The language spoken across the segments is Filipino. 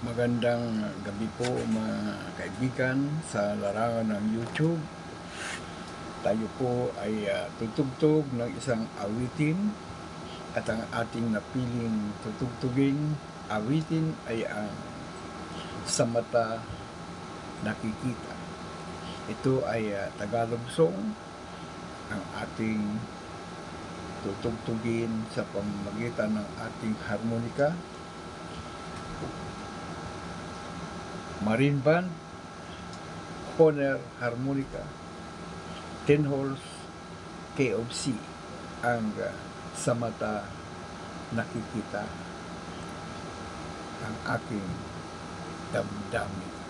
Magandang gabi po mga kaibigan sa larangan ng YouTube. Tayo po ay tutugtog ng isang awitin at ang ating napiling tutugtugin awitin ay ang Sa Mata Nakikita. Ito ay Tagalog song. Ang ating tutugtugin sa pamamagitan ng ating harmonika, Marine Band, Honer Harmonica, 10 holes K of C, ang Sa Mata Nakikita, ang aking damdamin.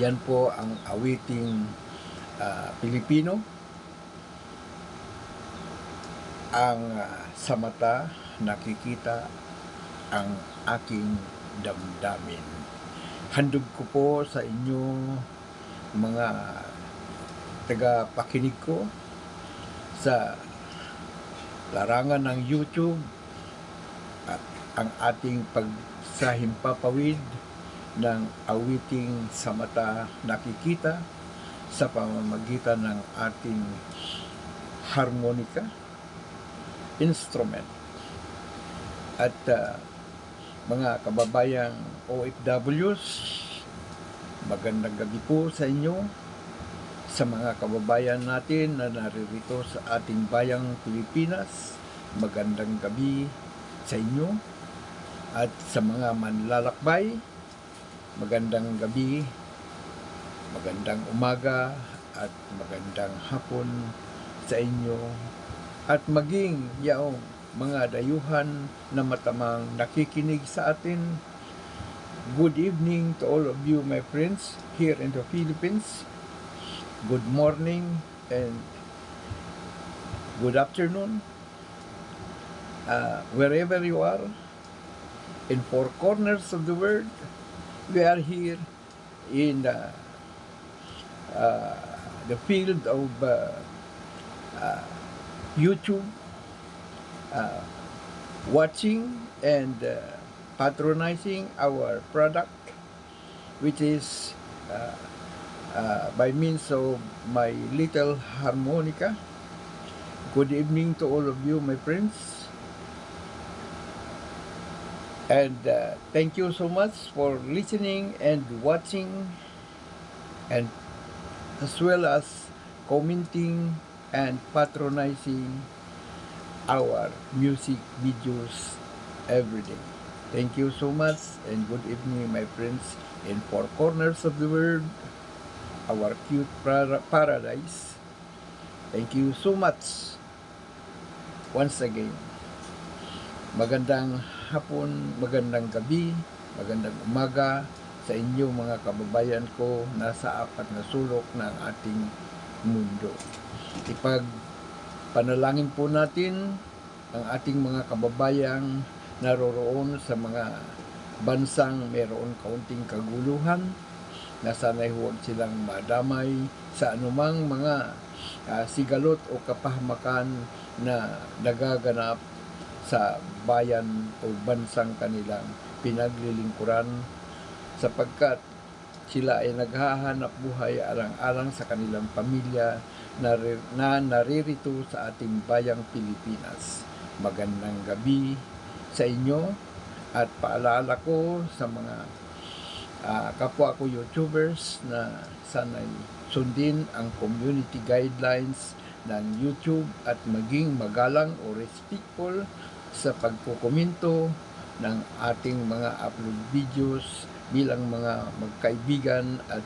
Yan po ang awiting Pilipino. Ang sa mata nakikita ang aking damdamin. Handog ko po sa inyo mga tagapakinig ko sa larangan ng YouTube at ang ating pagsahimpapawid ng awiting sa mata nakikita sa pamamagitan ng ating harmonika instrument. At mga kababayang OFWs, magandang gabi po sa inyo. Sa mga kababayan natin na naririto sa ating bayang Pilipinas, magandang gabi sa inyo. At sa mga manlalakbay, magandang gabi, magandang umaga, at magandang hapon sa inyo. At maging yaong mga dayuhan na matamang nakikinig sa atin, good evening to all of you, my friends, here in the Philippines. Good morning and good afternoon, wherever you are, in four corners of the world. We are here in the field of YouTube, watching and patronizing our product, which is by means of my little harmonica. Good evening to all of you, my friends. And thank you so much for listening and watching, and as well as commenting and patronizing our music videos every day. Thank you so much and good evening, my friends in four corners of the world, our cute paradise. Thank you so much once again. Magandang hapon, magandang gabi, magandang umaga sa inyo mga kababayan ko nasa apat na sulok ng ating mundo. Ipagpanalangin po natin ang ating mga kababayang naroroon sa mga bansang mayroon kaunting kaguluhan, na sana'y huwag silang madamay sa anumang mga sigalot o kapahamakan na nagaganap sa bayan o bansang kanilang pinaglilingkuran, sapagkat sila ay naghahanap buhay alang-alang sa kanilang pamilya na naririto sa ating bayang Pilipinas. Magandang gabi sa inyo at paalala ko sa mga kapwa ko YouTubers na sana'y sundin ang community guidelines ng YouTube at maging magalang o respectful sa pagkukomento ng ating mga upload videos bilang mga magkaibigan at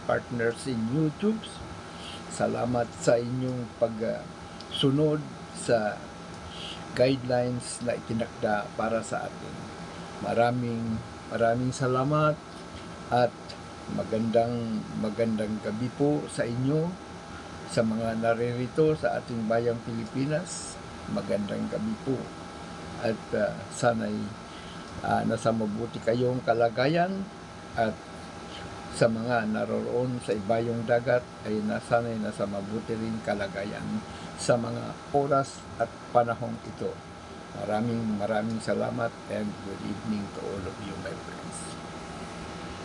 partners in YouTube. Salamat sa inyong pagsunod sa guidelines na itinakda para sa atin. Maraming salamat at magandang gabi po sa inyo, sa mga naririto sa ating bayang Pilipinas. Magandang gabi po at sana'y nasa mabuti kayong kalagayan, at sa mga naroroon sa ibayong dagat ay sana'y nasa mabuti rin kalagayan sa mga oras at panahong ito. Maraming salamat and good evening to all of you, my friends.